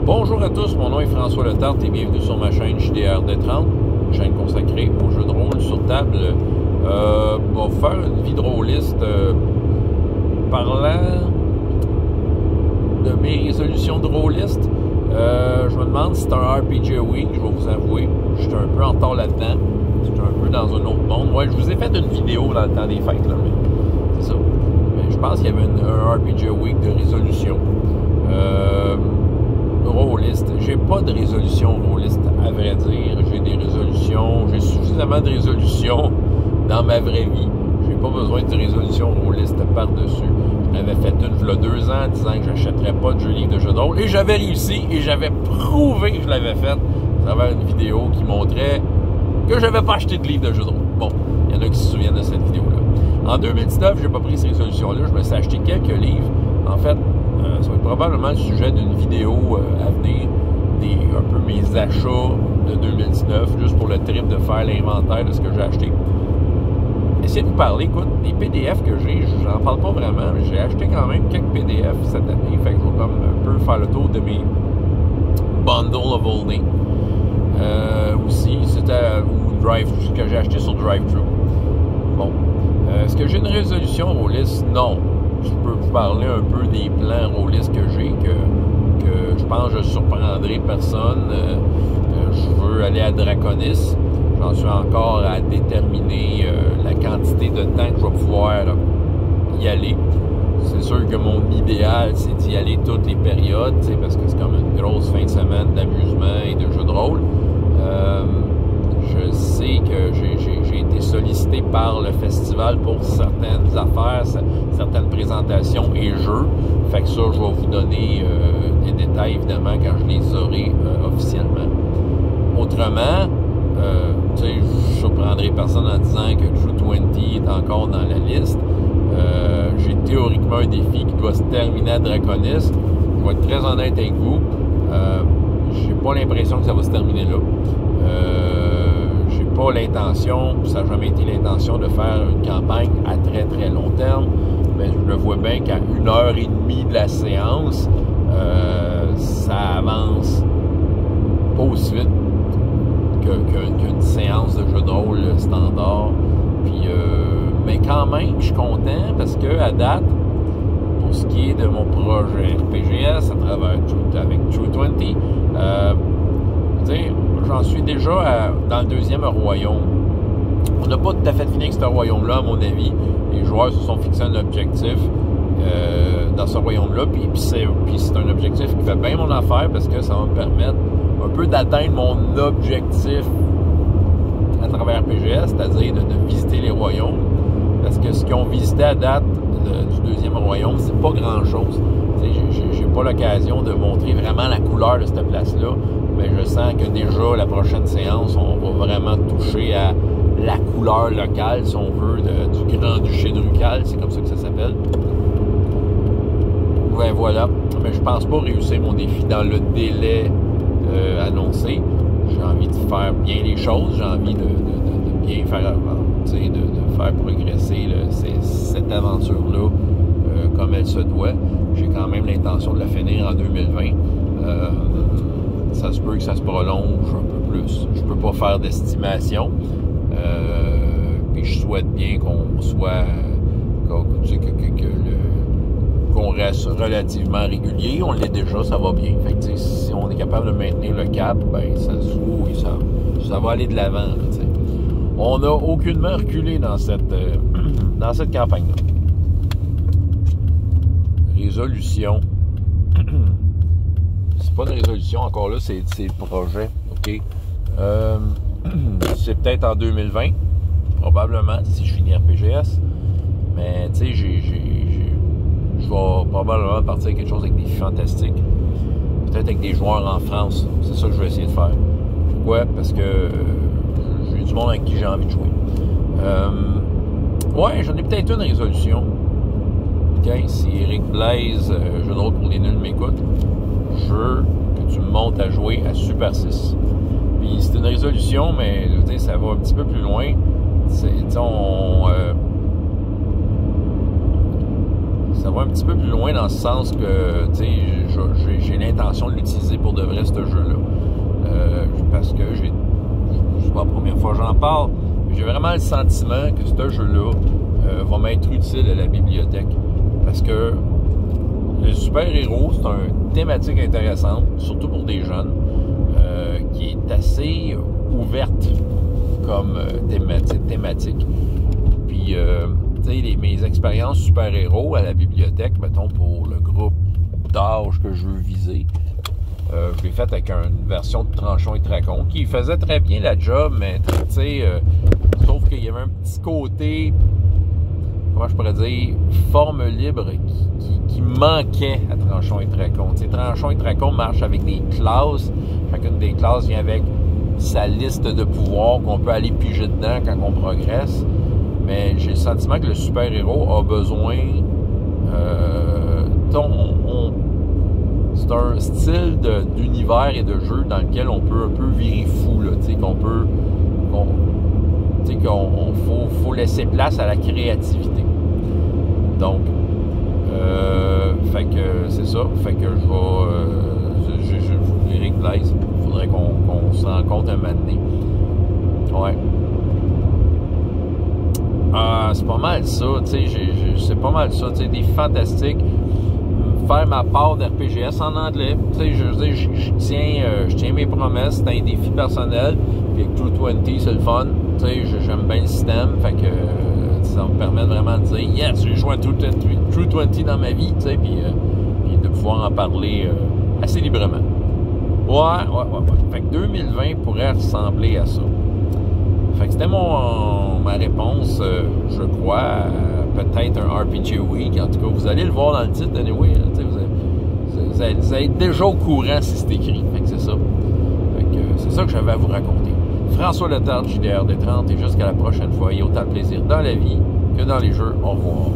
Bonjour à tous, mon nom est François Letarte et bienvenue sur ma chaîne JDR-D30, chaîne consacrée aux jeux de rôle sur table. On va faire une vie de rôliste parlant de mes résolutions de rôliste. Je me demande si c'est un RPG Week, je vais vous avouer. Je suis un peu en retard là-dedans. Je suis un peu dans un autre monde. Ouais, je vous ai fait une vidéo dans le temps des fêtes, là, mais c'est ça. Mais je pense qu'il y avait un RPG Week de résolution. Rôliste. J'ai pas de résolution rôliste, à vrai dire. J'ai des résolutions, j'ai suffisamment de résolutions dans ma vraie vie. J'ai pas besoin de résolution rôliste par-dessus. Je l'avais fait une il y a 2 ans, disant que j'achèterais pas de livre de jeux de rôle. Et j'avais réussi et j'avais prouvé que je l'avais fait à travers une vidéo qui montrait que j'avais pas acheté de livre de jeux de rôle. Bon, il y en a qui se souviennent de cette vidéo-là. En 2019, j'ai pas pris ces résolutions-là. Je me suis acheté quelques livres. En fait, ça va être probablement le sujet d'une vidéo à venir, un peu mes achats de 2019, juste pour le trip de faire l'inventaire de ce que j'ai acheté. Essayez de vous parler, écoute, les PDF que j'ai, j'en parle pas vraiment, mais j'ai acheté quand même quelques PDF cette année, fait que je vais comme un peu faire le tour de mes bundles of holding. Aussi, c'était ce que j'ai acheté sur DriveThru. Bon. Est-ce que j'ai une résolution rôliste? Non. Je peux vous parler un peu des plans rôlistes que j'ai, que je pense que je surprendrai personne. Je veux aller à Draconis. J'en suis encore à déterminer la quantité de temps que je vais pouvoir y aller. C'est sûr que mon idéal, c'est d'y aller toutes les périodes, parce que c'est comme une grosse fin de semaine d'amusement et de jeux de rôle. Je sais que j'ai été sollicité par le festival pour certaines affaires, certaines présentations et jeux. Fait que ça, je vais vous donner des détails, évidemment, quand je les aurai officiellement. Autrement, je ne surprendrai personne en disant que True 20 est encore dans la liste. J'ai théoriquement un défi qui doit se terminer à Draconis. Je vais être très honnête avec vous. J'ai pas l'impression que ça va se terminer là. J'ai pas l'intention, ça n'a jamais été l'intention de faire une campagne à très très long terme, mais je le vois bien qu'à 1h30 de la séance, ça avance pas aussi vite qu'une séance de jeu de rôle standard. Puis, mais quand même, je suis content parce que à date, pour ce qui est de mon projet RPGS à travers avec True 20, j'en suis déjà dans le 2e royaume. On n'a pas tout à fait fini avec ce royaume-là, à mon avis. Les joueurs se sont fixés un objectif dans ce royaume-là. Puis c'est un objectif qui fait bien mon affaire parce que ça va me permettre un peu d'atteindre mon objectif à travers RPGS, c'est-à-dire de visiter les royaumes. Parce que ce qu'ils ont visité à date du 2e royaume, c'est pas grand-chose. J'ai pas l'occasion de montrer vraiment la couleur de cette place-là, mais je sens que déjà, la prochaine séance, on va vraiment toucher à la couleur locale, si on veut, du Grand-Duché de Rucal, c'est comme ça que ça s'appelle. Ouais, voilà. Mais je pense pas réussir mon défi dans le délai annoncé. J'ai envie de faire bien les choses, j'ai envie de bien faire, de faire progresser cette aventure-là comme elle se doit. J'ai quand même l'intention de la finir en 2020. Ça se peut que ça se prolonge un peu plus. Je peux pas faire d'estimation. Puis je souhaite bien qu'on soit qu'on reste relativement régulier. On l'est déjà, ça va bien. Fait que, si on est capable de maintenir le cap, ben ça se joue et ça va aller de l'avant. On n'a aucunement reculé dans cette campagne-là. Résolution. C'est pas une résolution, encore là, c'est le projet. OK? C'est peut-être en 2020, probablement, si je finis RPGS. Mais, tu sais, je vais probablement partir avec quelque chose avec des filles fantastiques. Peut-être avec des joueurs en France. C'est ça que je vais essayer de faire. Pourquoi? Parce que j'ai du monde avec qui j'ai envie de jouer. Ouais, j'en ai peut-être une résolution. OK? Si Eric Blaise, jeu de rôle pour les nuls, m'écoute, je veux que tu me montes à jouer à Super 6. Puis c'est une résolution, mais ça va un petit peu plus loin. Ça va un petit peu plus loin dans ce sens que j'ai l'intention l'intention de l'utiliser pour de vrai, ce jeu-là. Parce que c'est pas la première fois que j'en parle, mais j'ai vraiment le sentiment que ce jeu-là va m'être utile à la bibliothèque. Parce que le super-héros, c'est une thématique intéressante, surtout pour des jeunes, qui est assez ouverte comme thématique. Puis, tu sais, mes expériences super-héros à la bibliothèque, mettons, pour le groupe d'âge que je veux viser, je l'ai fait avec une version de Tranchons et Tracons qui faisait très bien la job, mais tu sais, sauf qu'il y avait un petit côté, comment je pourrais dire, forme libre qui manquait à Tranchons et Tracons. Tu sais, Tranchons et Tracons marchent avec des classes. Chacune des classes vient avec sa liste de pouvoirs qu'on peut aller piger dedans quand on progresse. Mais j'ai le sentiment que le super-héros a besoin... c'est un style d'univers et de jeu dans lequel on peut un peu virer fou, là, tu sais, faut laisser place à la créativité. Donc, fait que c'est ça. Fait que je vous dirai que Blaise, il faudrait qu'on se rencontre un moment donné. Ouais. C'est pas mal ça, tu sais, c'est pas mal ça, tu sais, des fantastiques. Faire ma part d'RPGS en anglais. Tu sais, je veux dire, je tiens mes promesses, c'est un défi personnel. Puis avec True 20, c'est le fun. Tu sais, j'aime bien le système. Fait que ça me permet vraiment de dire, yes, j'ai joué à True 20 dans ma vie, tu sais, puis de pouvoir en parler assez librement. Ouais. Fait que 2020 pourrait ressembler à ça. Fait que c'était ma réponse, je crois, peut-être un RPG Week. En tout cas, vous allez le voir dans le titre, anyway. Vous allez être déjà au courant si c'est écrit. Fait que c'est ça. Fait que c'est ça que j'avais à vous raconter. François Letard, JDR des 30, et jusqu'à la prochaine fois. Il y a autant de plaisir dans la vie que dans les jeux. Au revoir.